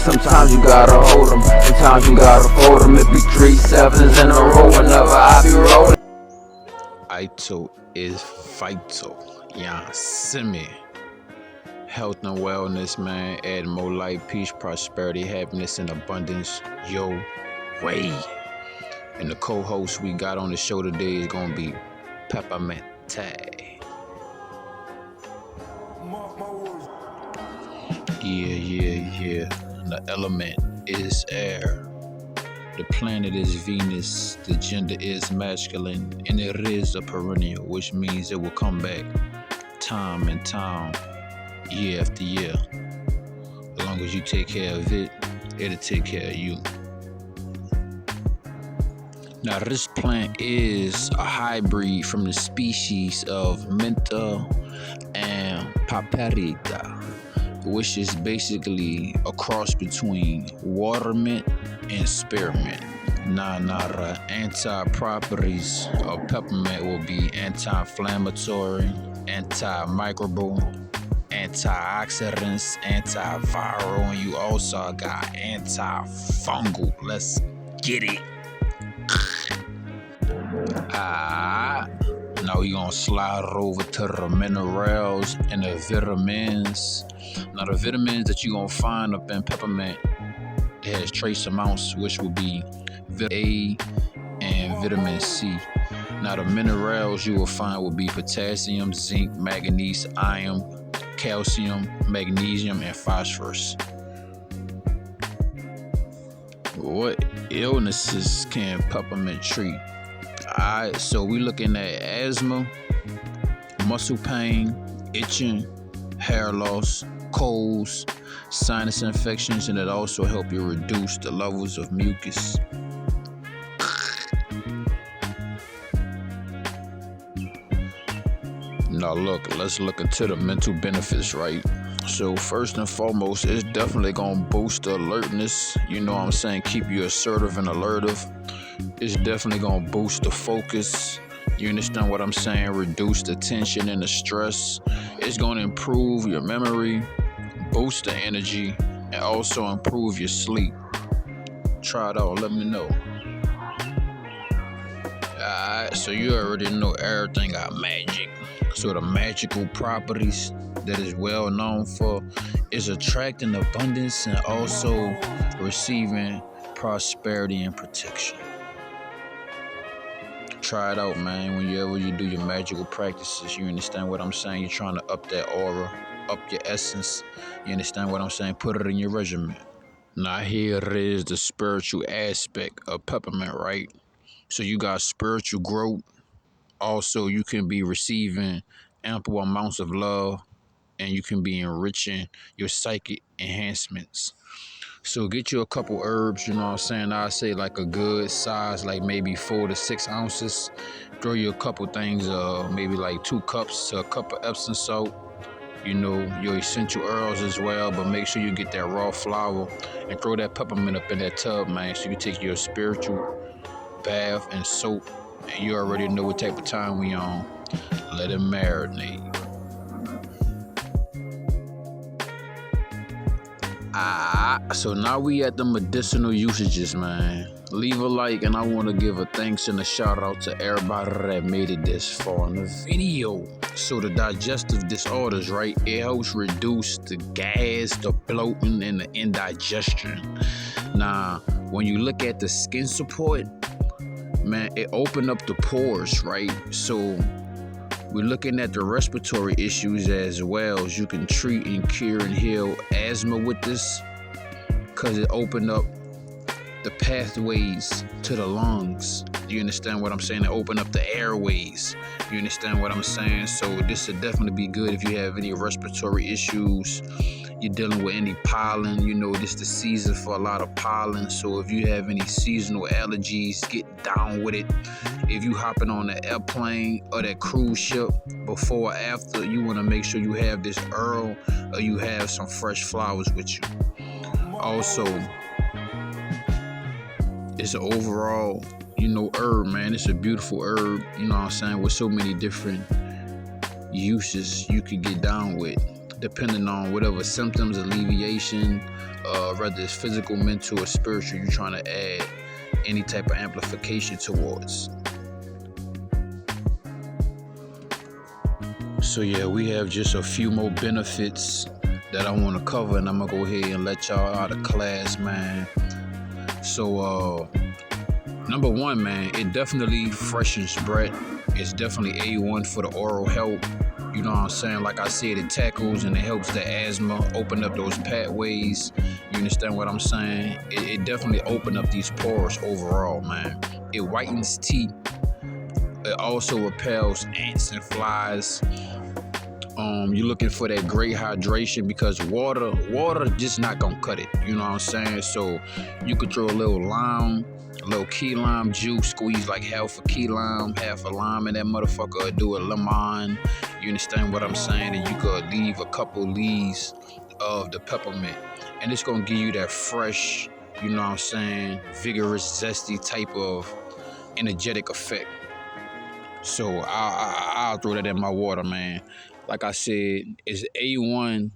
Sometimes you gotta hold 'em, sometimes you gotta fold 'em. It be 3 sevens in a row whenever I be rolling. Ito is vital. Yeah, semi. Health and wellness, man. Add more life, peace, prosperity, happiness, and abundance your way. And the co-host we got on the show today is gonna be Peppermint. Yeah. The element is air. The planet is Venus. The gender is masculine, and it is a perennial, which means it will come back time and time, year after year. As long as you take care of it, it'll take care of you. Now, this plant is a hybrid from the species of Mentha and Paprika, which is basically a cross between watermint and spearmint. Now, the anti-properties of peppermint will be anti-inflammatory, antimicrobial, antioxidants, antiviral, and you also got antifungal. Let's get it. Now we're gonna slide over to the minerals and the vitamins. Now the vitamins that you're gonna find up in peppermint, it has trace amounts, which will be vitamin A and vitamin C. Now the minerals you will find will be potassium, zinc, manganese, iron, calcium, magnesium, and phosphorus. What illnesses can peppermint treat? Alright, so we're looking at asthma, muscle pain, itching, hair loss, colds, sinus infections, and it also helps you reduce the levels of mucus. Now let's look into the mental benefits, right? So first and foremost, it's definitely gonna boost the alertness. You know what I'm saying? Keep you assertive and alertive. It's definitely gonna boost the focus. You understand what I'm saying? Reduce the tension and the stress. It's gonna improve your memory, boost the energy, and also improve your sleep. Try it out, let me know. Alright, so you already know everything got magic. So the magical properties that is well known for is attracting abundance and also receiving prosperity and protection. Try it out, man. Whenever you do your magical practices, you understand what I'm saying? You're trying to up that aura, up your essence. You understand what I'm saying? Put it in your regimen. Now here it is, the spiritual aspect of peppermint, right? So you got spiritual growth. Also, you can be receiving ample amounts of love, and you can be enriching your psychic enhancements. So get you a couple herbs, you know what I'm saying? I say like a good size, like maybe 4 to 6 ounces. Throw you a couple things, maybe like 2 cups to a cup of Epsom salt. You know, your essential oils as well, but make sure you get that raw flower and throw that peppermint up in that tub, man. So you take your spiritual bath and soap, and you already know what type of time we on. Let it marinate. So now we at the medicinal usages, man. Leave a like, and I want to give a thanks and a shout out to everybody that made it this far in the video. So the digestive disorders, right? It helps reduce the gas, the bloating, and the indigestion. Now, when you look at the skin support, man, it opened up the pores, right? So we're looking at the respiratory issues as well. As you can treat and cure and heal asthma with this, because it opened up the pathways to the lungs. You understand what I'm saying? It opened up the airways. You understand what I'm saying? So this would definitely be good if you have any respiratory issues. You're dealing with any pollen, you know, this is the season for a lot of pollen. So if you have any seasonal allergies, get down with it. If you hopping on an airplane or that cruise ship, before or after, you want to make sure you have this herb or you have some fresh flowers with you. Also, it's an overall, you know, herb, man. It's a beautiful herb, you know what I'm saying, with so many different uses you could get down with. depending on whatever symptoms, alleviation, whether it's physical, mental, or spiritual, you're trying to add any type of amplification towards. So yeah, we have just a few more benefits that I want to cover, and I'm gonna go ahead and let y'all out of class, man. So number one, man, it definitely freshens breath. It's definitely A1 for the oral health. You know what I'm saying? Like I said, it tackles and it helps the asthma, open up those pathways. You understand what I'm saying? It definitely open up these pores overall, man. It whitens teeth. It also repels ants and flies. You're looking for that great hydration, because water just not gonna cut it. You know what I'm saying? So you could throw a little lime, a little key lime juice, squeeze like half a key lime, half a lime in that motherfucker, or do a lemon. You understand what I'm saying? And you could leave a couple leaves of the peppermint, and it's gonna give you that fresh, you know what I'm saying, vigorous, zesty type of energetic effect. So I'll throw that in my water, man. Like I said, it's A1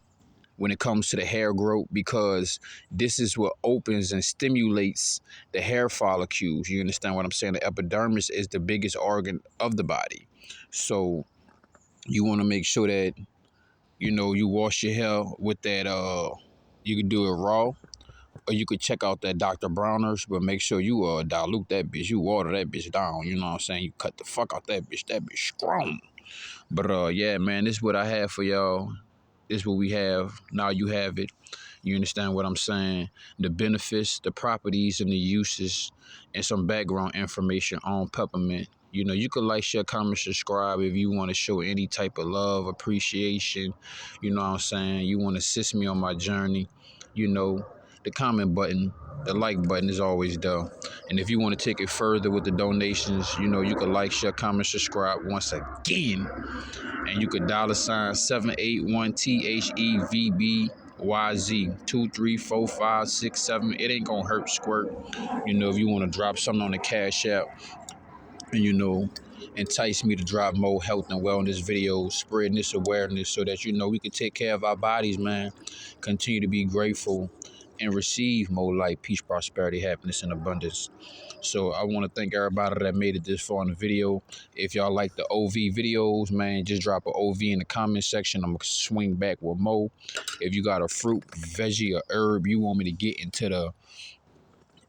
when it comes to the hair growth, because this is what opens and stimulates the hair follicles. You understand what I'm saying? The epidermis is the biggest organ of the body. So you want to make sure that, you know, you wash your hair with that, you can do it raw, or you could check out that Dr. Bronner's, but make sure you dilute that bitch. You water that bitch down, you know what I'm saying? You cut the fuck out that bitch. That bitch strong. But yeah, man, this is what I have for y'all. This is what we have. Now you have it. You understand what I'm saying? The benefits, the properties, and the uses, and some background information on peppermint. You know, you could like, share, comment, subscribe if you want to show any type of love, appreciation. You know what I'm saying? You want to assist me on my journey. You know, the comment button, the like button is always there. And if you want to take it further with the donations, you know, you could like, share, comment, subscribe once again. And you could $sign 781 THEVBYZ 234567. It ain't gonna hurt, squirt. You know, if you want to drop something on the Cash App, and you know, entice me to drop more health and wellness videos, spreading this awareness so that, you know, we can take care of our bodies, man. Continue to be grateful and receive more light, peace, prosperity, happiness, and abundance. So I want to thank everybody that made it this far in the video. If y'all like the OV videos, man, just drop an OV in the comment section. I'm going to swing back with more. If you got a fruit, veggie, or herb you want me to get into the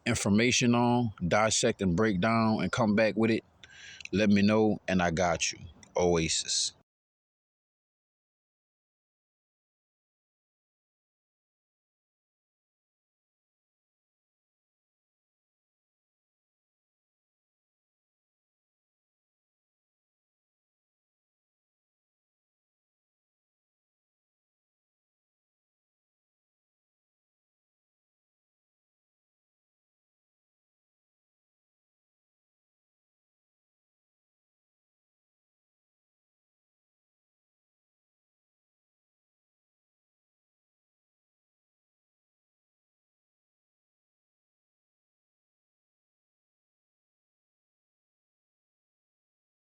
information on, dissect and break down and come back with it, let me know, and I got you. Oasis.